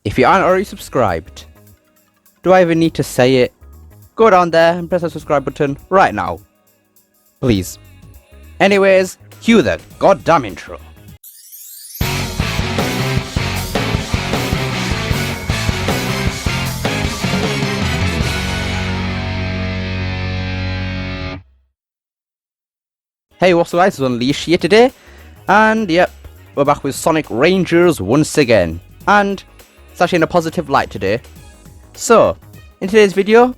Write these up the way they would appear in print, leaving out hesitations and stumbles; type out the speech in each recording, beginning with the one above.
If you aren't already subscribed, do I even need to say it? Go down there and press the subscribe button right now. Please. Anyways, cue the goddamn intro. Hey, what's up guys, it's Unleashed here today, and yep, we're back with Sonic Rangers once again, and it's actually in a positive light today. So, in today's video,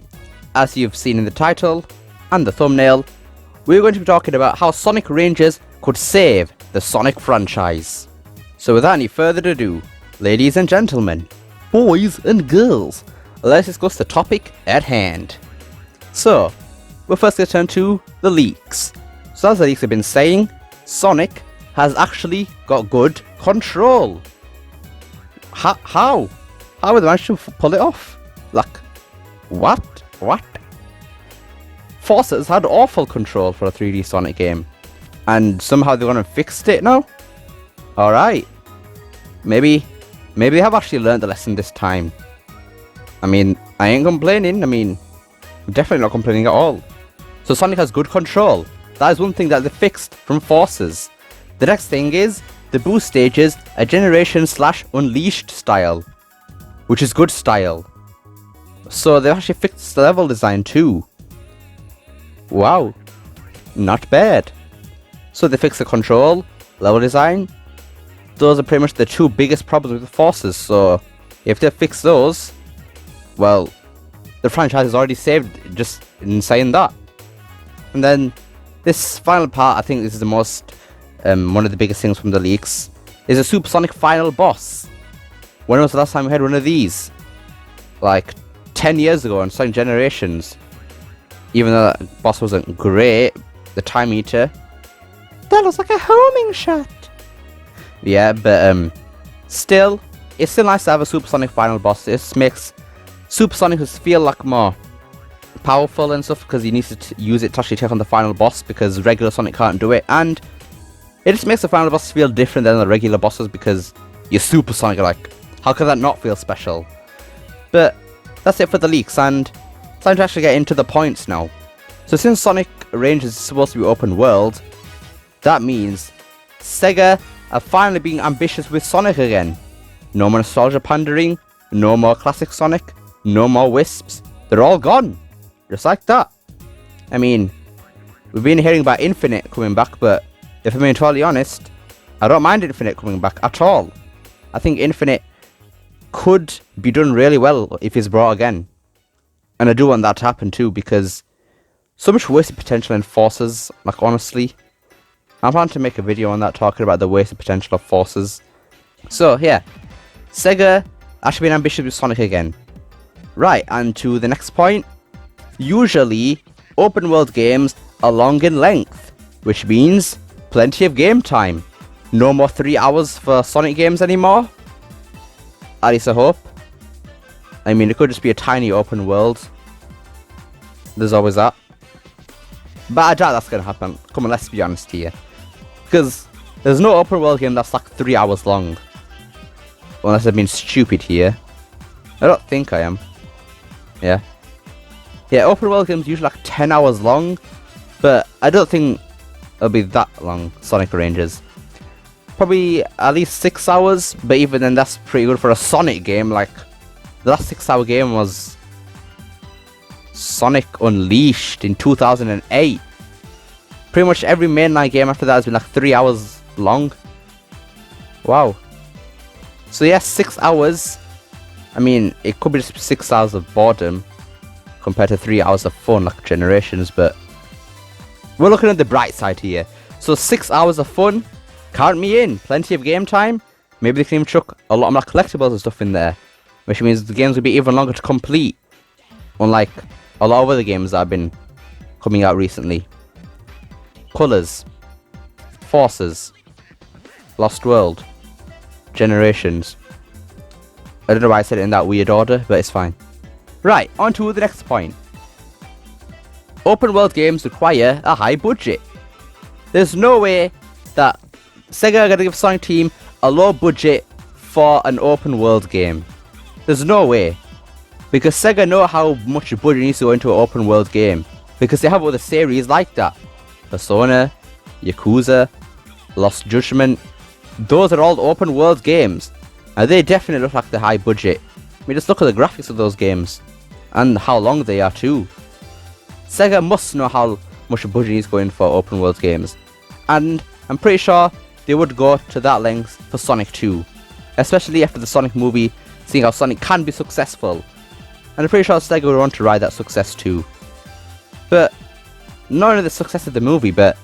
as you've seen in the title and the thumbnail, we're going to be talking about how Sonic Rangers could save the Sonic franchise. So without any further ado, ladies and gentlemen, boys and girls, let's discuss the topic at hand. So, we're first going to turn to the leaks. So as the leaks have been saying, Sonic has actually got good control. How? How have they managed to pull it off? Like, what? Forces had awful control for a 3D Sonic game, and somehow they're gonna fixed it now? Alright. Maybe they have actually learned the lesson this time. I mean, I ain't complaining. I mean, I'm definitely not complaining at all. So Sonic has good control. That is one thing that they fixed from Forces. The next thing is, the boost stages a generation/unleashed style, which is good style. So they've actually fixed the level design too. Wow, not bad. So they fixed the control, level design. Those are pretty much the two biggest problems with the Forces. So if they fix those, well, the franchise is already saved just in saying that. And then this final part, I think this is the most, one of the biggest things from the leaks, is a Supersonic final boss. When was the last time we had one of these? Like 10 years ago in Sonic Generations. Even though that boss wasn't great, the Time Eater, that looks like a homing shot. Yeah, but still, it's still nice to have a Supersonic final boss. This makes Supersonic feel like more powerful and stuff, because he needs to use it to actually take on the final boss, because regular Sonic can't do it, and it just makes the final boss feel different than the regular bosses, because you're Super Sonic. Like, how can that not feel special? But that's it for the leaks, and it's time to actually get into the points now. So since Sonic Rangers is supposed to be open world, that means Sega are finally being ambitious with Sonic again. No more nostalgia pandering, no more classic Sonic, no more wisps. They're all gone. Just like that. I mean, we've been hearing about Infinite coming back, but if I'm being totally honest, I don't mind Infinite coming back at all. I think Infinite could be done really well if it's brought again. And I do want that to happen too, because so much wasted potential in Forces, like honestly. I plan to make a video on that, talking about the wasted potential of Forces. So yeah, Sega actually been ambitious with Sonic again. Right, and to the next point. Usually, open world games are long in length, which means plenty of game time. No more 3 hours for Sonic games anymore. At least I hope. I mean, it could just be a tiny open world. There's always that. But I doubt that's going to happen. Come on, let's be honest here. Because there's no open world game that's like 3 hours long. Unless I've been stupid here. I don't think I am. Yeah. Yeah, open world games usually like 10 hours long, but I don't think it'll be that long, Sonic Rangers. Probably at least 6 hours, but even then that's pretty good for a Sonic game. Like, the last 6-hour game was Sonic Unleashed in 2008. Pretty much every mainline game after that has been like 3 hours long. Wow. So yeah, 6 hours. I mean, it could be just 6 hours of boredom compared to 3 hours of fun like Generations, but we're looking at the bright side here. So 6 hours of fun, count me in. Plenty of game time. Maybe they can even chuck a lot of my collectibles and stuff in there, which means the games will be even longer to complete, unlike a lot of other games that have been coming out recently. Colors, Forces, Lost World, Generations. I don't know why I said it in that weird order, but it's fine. Right, on to the next point. Open world games require a high budget. There's no way that Sega are going to give Sonic Team a low budget for an open world game. There's no way. Because Sega know how much budget needs to go into an open world game. Because they have other series like that. Persona, Yakuza, Lost Judgment. Those are all open world games. And they definitely look like they're high budget. I mean, just look at the graphics of those games. And how long they are too. Sega must know how much budget needs going for open world games. And I'm pretty sure they would go to that length for Sonic 2. Especially after the Sonic movie, seeing how Sonic can be successful. And I'm pretty sure Sega would want to ride that success too. But not only the success of the movie, but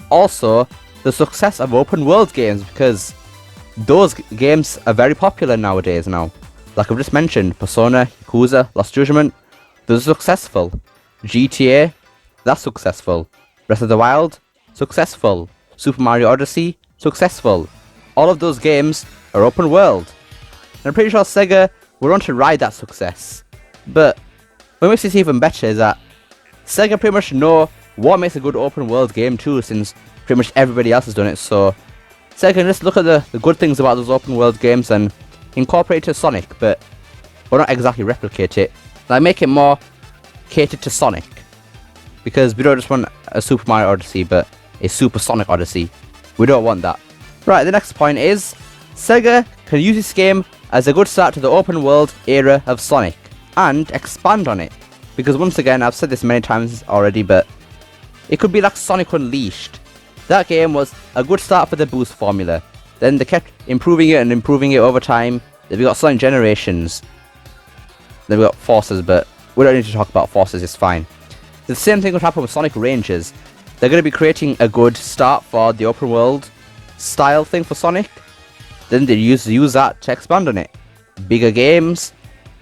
also the success of open world games, because those games are very popular nowadays now. Like I've just mentioned, Persona, Yakuza, Lost Judgment, those are successful. GTA, that's successful. Breath of the Wild, successful. Super Mario Odyssey, successful. All of those games are open world. And I'm pretty sure Sega would want to ride that success. But what makes this even better is that Sega pretty much know what makes a good open world game too, since pretty much everybody else has done it. So Sega can just look at the good things about those open world games and incorporate it to Sonic, but well, not exactly replicate it. Like make it more catered to Sonic. Because we don't just want a Super Mario Odyssey, but a Super Sonic Odyssey. We don't want that. Right, the next point is Sega can use this game as a good start to the open world era of Sonic and expand on it. Because once again, I've said this many times already, but it could be like Sonic Unleashed. That game was a good start for the boost formula. Then they kept improving it and improving it over time. Then we got Sonic Generations. Then we got Forces, but we don't need to talk about Forces, it's fine. The same thing would happen with Sonic Rangers. They're going to be creating a good start for the open world style thing for Sonic. Then they use that to expand on it. Bigger games,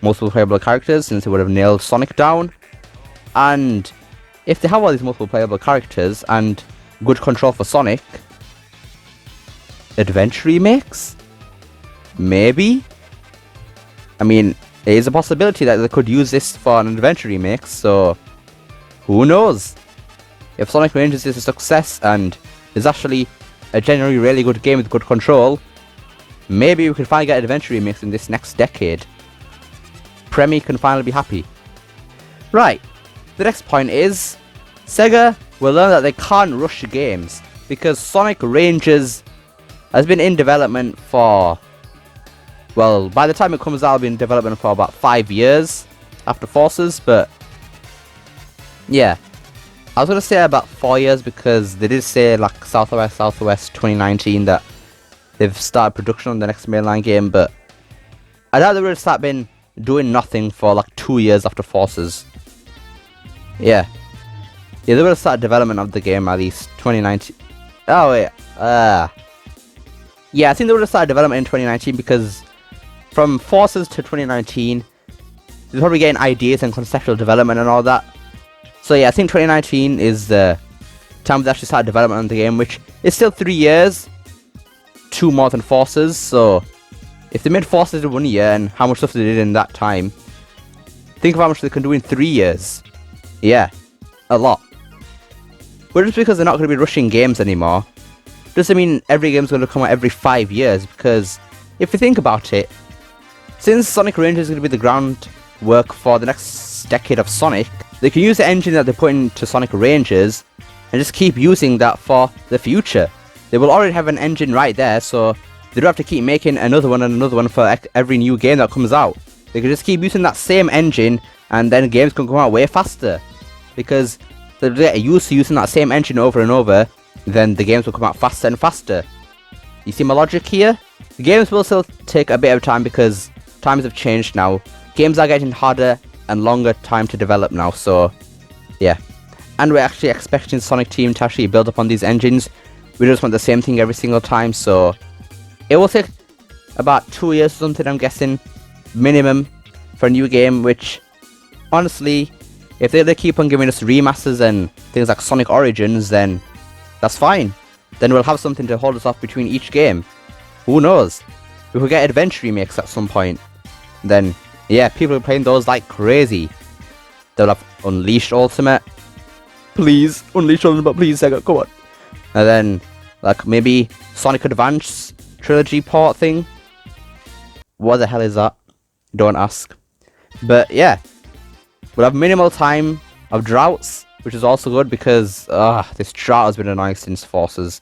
multiple playable characters, since they would have nailed Sonic down. And if they have all these multiple playable characters and good control for Sonic, adventure remakes? Maybe? I mean, it is a possibility that they could use this for an adventure remake, so who knows? If Sonic Rangers is a success and is actually a generally really good game with good control, maybe we can finally get adventure remakes in this next decade. Premi can finally be happy. Right, the next point is Sega will learn that they can't rush games, because Sonic Rangers has been in development for, well, by the time it comes out, it'll be in development for about 5 years after Forces, but yeah. I was going to say about 4 years because they did say like Southwest 2019 that they've started production on the next mainline game, but I doubt they would have started been doing nothing for like 2 years after Forces. Yeah, they would have started development of the game at least 2019. Oh wait, yeah, I think they would have started development in 2019 because from Forces to 2019, they're probably getting ideas and conceptual development and all that. So yeah, I think 2019 is the time they actually started development on the game, which is still 3 years, 2 more than Forces. So if they made Forces in 1 year and how much stuff they did in that time, think of how much they can do in 3 years. Yeah, a lot. But just because they're not going to be rushing games anymore, doesn't mean every game's going to come out every 5 years, because if you think about it, since Sonic Rangers is going to be the groundwork for the next decade of Sonic, they can use the engine that they put into Sonic Rangers and just keep using that for the future. They will already have an engine right there, so they don't have to keep making another one and another one for every new game that comes out. They can just keep using that same engine, and then games can come out way faster. Because they'll get used to using that same engine over and over, then the games will come out faster and faster. You see my logic here? The games will still take a bit of time because times have changed now. Games are getting harder and longer time to develop now, so yeah. And we're actually expecting Sonic Team to actually build upon these engines. We just want the same thing every single time, so it will take about 2 years or something, I'm guessing, minimum, for a new game, which honestly, if they keep on giving us remasters and things like Sonic Origins, then that's fine. Then we'll have something to hold us off between each game. Who knows? We could get adventure remakes at some point. Then yeah, people are playing those like crazy. They'll have Unleashed Ultimate. Please, Unleashed Ultimate, please, Sega, come on. And then, like, maybe Sonic Advance Trilogy port thing. What the hell is that? Don't ask. But yeah, we'll have minimal time of droughts, which is also good because this drought has been annoying since Forces.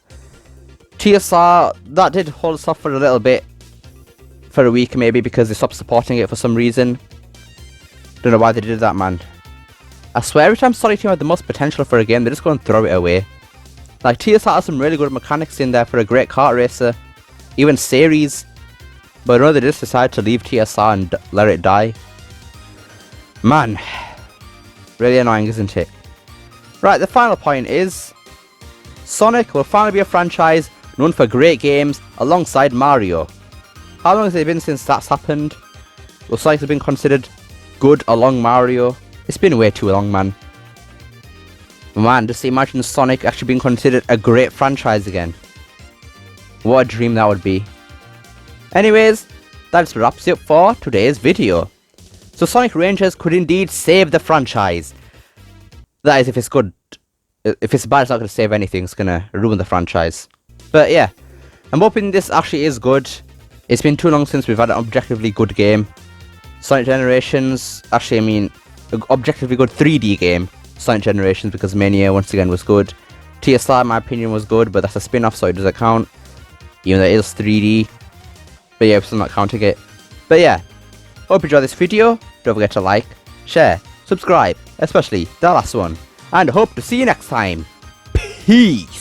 TSR, that did hold us off for a little bit. For a week maybe, because they stopped supporting it for some reason. Don't know why they did that, man. I swear every time Sonic Team had the most potential for a game, they just go and throw it away. Like, TSR has some really good mechanics in there for a great kart racer. Even series. But no, they just decided to leave TSR and let it die. Man. Really annoying, isn't it? Right, the final point is Sonic will finally be a franchise known for great games alongside Mario. How long has it been since that's happened? Will Sonic have been considered good along Mario? It's been way too long, man. Man, just imagine Sonic actually being considered a great franchise again. What a dream that would be. Anyways, that just wraps it up for today's video. So Sonic Rangers could indeed save the franchise. That is if it's good. If it's bad, it's not going to save anything. It's going to ruin the franchise. But yeah, I'm hoping this actually is good. It's been too long since we've had an objectively good game. Sonic Generations, actually I mean, an objectively good 3D game. Sonic Generations, because Mania once again was good. TSR in my opinion was good, but that's a spin-off so it doesn't count. Even though it is 3D. But yeah, we're still not counting it. But yeah, hope you enjoyed this video. Don't forget to like, share, subscribe, especially the last one. And hope to see you next time. Peace!